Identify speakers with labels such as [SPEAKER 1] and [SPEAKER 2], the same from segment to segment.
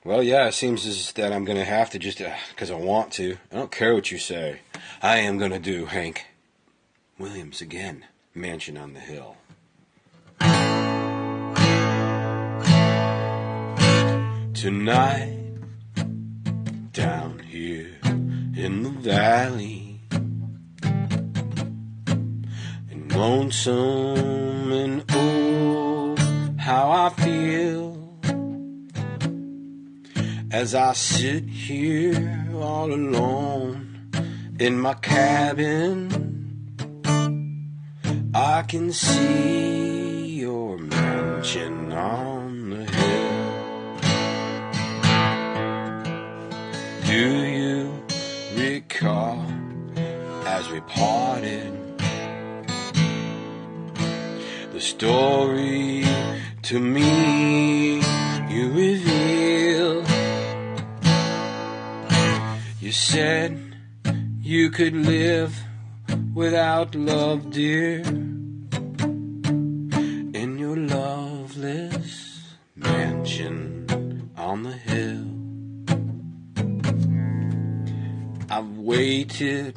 [SPEAKER 1] Well, yeah, it seems as that I'm going to have to just because I want to. I don't care what you say. I am going to do Hank Williams again, Mansion on the Hill. Tonight, down here in the valley, and lonesome and oh, how I feel as I sit here all alone in my cabin. I can see your mansion on the hill. Do you recall as we parted the story to me you revealed? You said you could live without love, dear, in your loveless mansion on the hill. I've waited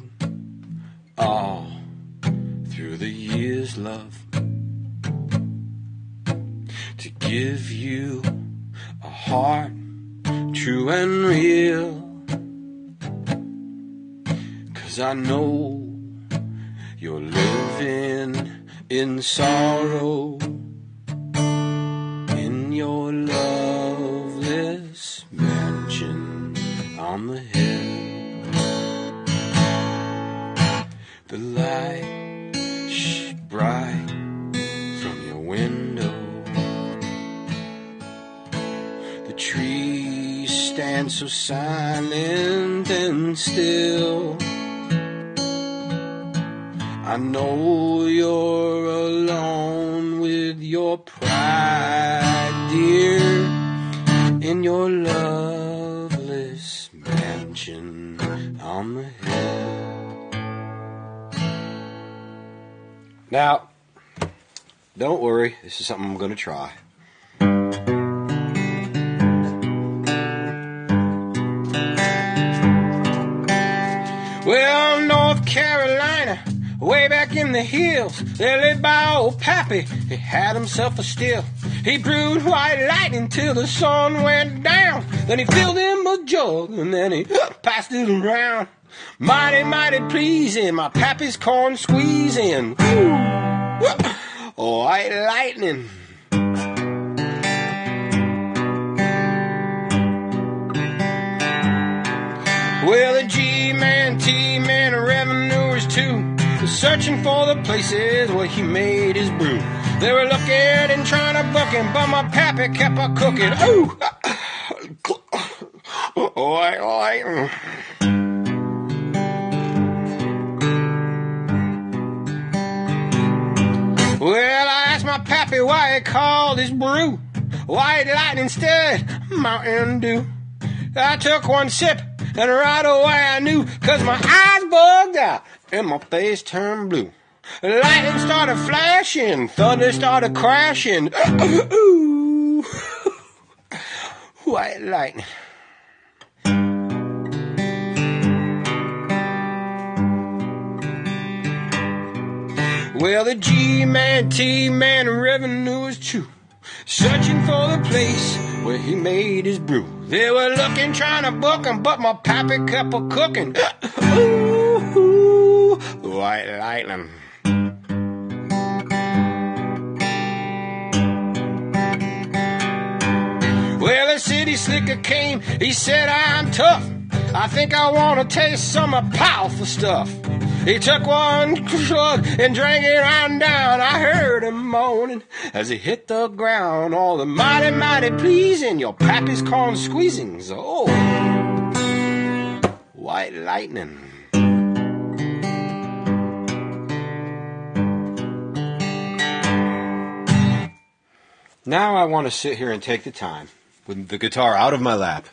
[SPEAKER 1] all through the years, love, to give you a heart true and real. 'Cause I know you're living in sorrow in your loveless mansion on the hill. The light bright from your window, the trees stand so silent and still. I know you're alone with your pride, dear, in your loveless mansion on the hill. Now, don't worry, this is something I'm going to try. Well, North Carolina, way back in the hills, there lived by old Pappy. He had himself a still. He brewed white lightning till the sun went down. Then he filled him a jug and then he passed it around. Mighty, mighty pleasing, my Pappy's corn squeezing. Ooh, white lightning. Well, the G-man, T-man, revenuers too, searching for the places where he made his brew. They were looking and trying to book him, but my Pappy kept on cooking. Ooh, oi. Well, I asked my Pappy why he called his brew White Lightning instead Mountain Dew. I took one sip and right away I knew, 'cause my eyes bugged out and my face turned blue. Lightning started flashing, thunder started crashing. Ooh, white lightning. Well, the G-man, T-man, revenue is true, searching for the place where he made his brew. They were looking, trying to book him, but my Pappy kept a cooking. Ooh, white lightning. Well, the city slicker came, he said, I'm tough. I think I want to taste some of powerful stuff. He took one slug and drank it right down. I heard him moaning as he hit the ground. All the mighty, mighty pleasing, your Pappy's corn squeezings. Oh, white lightning. Now I want to sit here and take the time with the guitar out of my lap.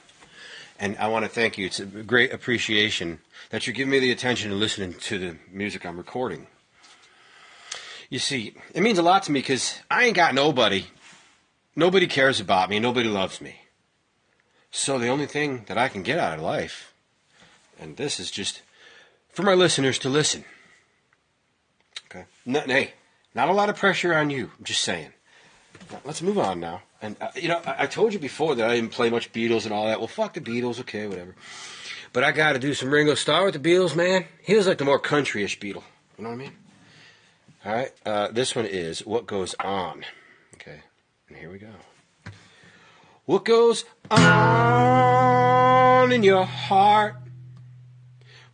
[SPEAKER 1] And I want to thank you. It's a great appreciation that you're giving me the attention and listening to the music I'm recording. You see, it means a lot to me because I ain't got nobody. Nobody cares about me. Nobody loves me. So the only thing that I can get out of life, and this is just for my listeners to listen. Okay? Hey, not a lot of pressure on you. I'm just saying. Now, let's move on now. And, I told you before that I didn't play much Beatles and all that. Well, fuck the Beatles. Okay, whatever. But I got to do some Ringo Starr with the Beatles, man. He was like the more country-ish Beatle. You know what I mean? All right. This one is What Goes On. Okay. And here we go. What goes on in your heart?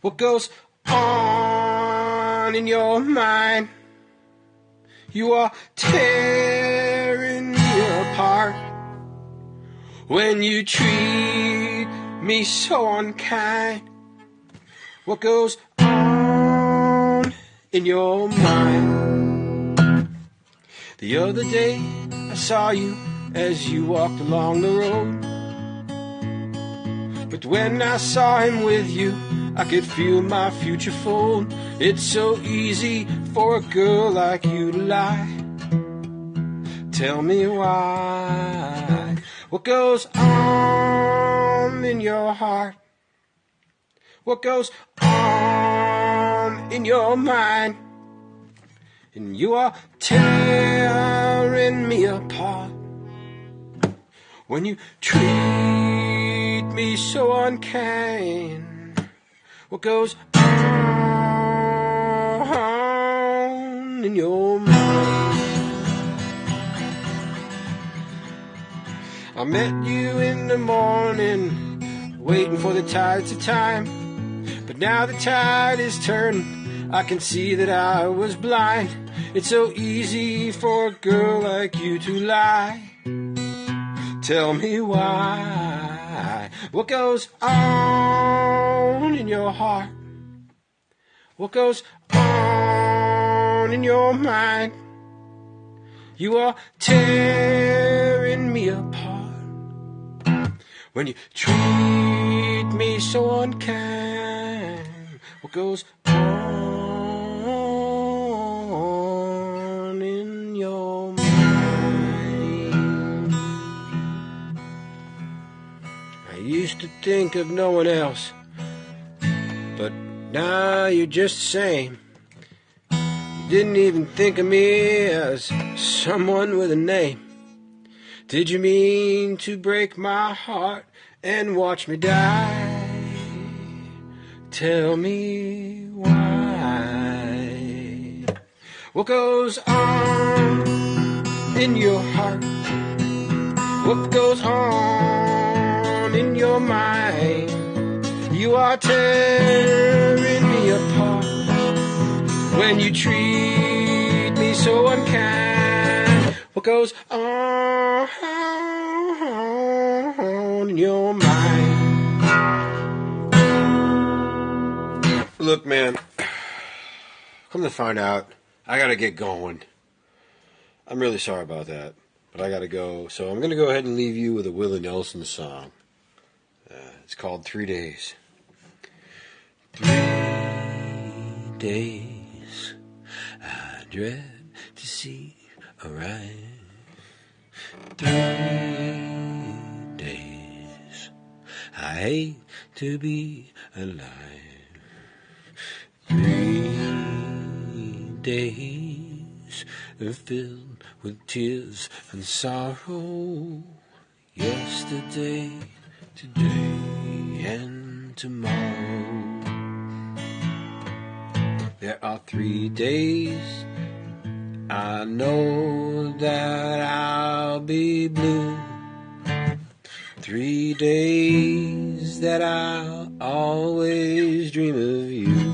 [SPEAKER 1] What goes on in your mind? You are tearing me apart when you treat me so unkind. What goes on in your mind? The other day I saw you as you walked along the road, but when I saw him with you, I could feel my future fold. It's so easy for a girl like you to lie. Tell me why. What goes on in your heart? What goes on in your mind? And you are tearing me apart when you treat me so unkind. What goes on in your mind? I met you in the morning, waiting for the tides of time. But now the tide is turned, I can see that I was blind. It's so easy for a girl like you to lie. Tell me why. What goes on in your heart? What goes on in your mind? You are tearing me apart when you treat me so unkind. What goes on in your mind? I used to think of no one else, but now you're just the same. You didn't even think of me as someone with a name. Did you mean to break my heart and watch me die? Tell me why. What goes on in your heart? What goes on in your mind? You are tearing me apart when you treat me so unkind. What goes on in your mind? Look, man, come to find out, I gotta get going. I'm really sorry about that, but I gotta go. So I'm gonna go ahead and leave you with a Willie Nelson song. It's called 3 Days. 3 days I dread to see arrive. 3 days I hate to be alive. 3 days are filled with tears and sorrow. Yesterday, today, and tomorrow. There are 3 days I know that I'll be blue. 3 days that I'll always dream of you.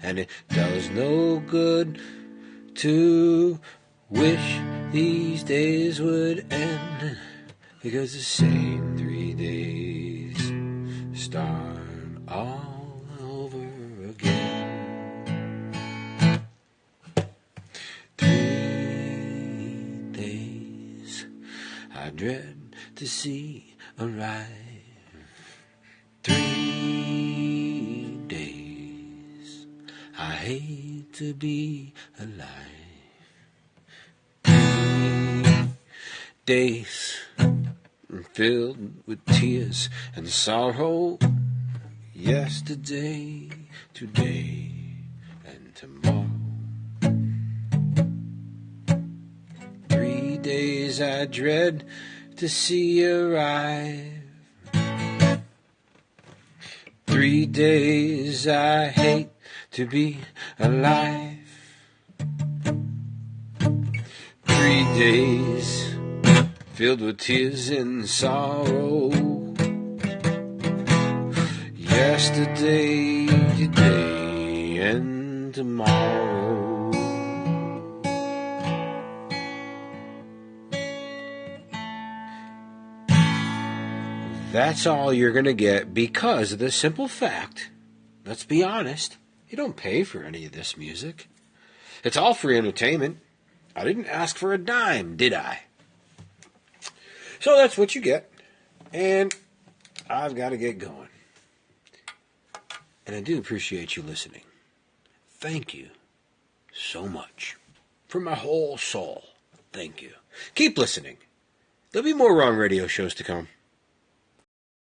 [SPEAKER 1] And it does no good to wish these days would end, because the same 3 days start all over again. 3 days I dread to see arrive. 3 days I hate to be alive. 3 days filled with tears and sorrow. Yesterday, today, and tomorrow. 3 days I dread to see arrive. 3 days I hate to be alive. 3 days filled with tears and sorrow. Yesterday, today, and tomorrow. That's all you're going to get because of the simple fact, let's be honest, you don't pay for any of this music. It's all free entertainment. I didn't ask for a dime, did I? So that's what you get. And I've got to get going. And I do appreciate you listening. Thank you so much. From my whole soul, thank you. Keep listening. There'll be more Wrong Radio shows to come.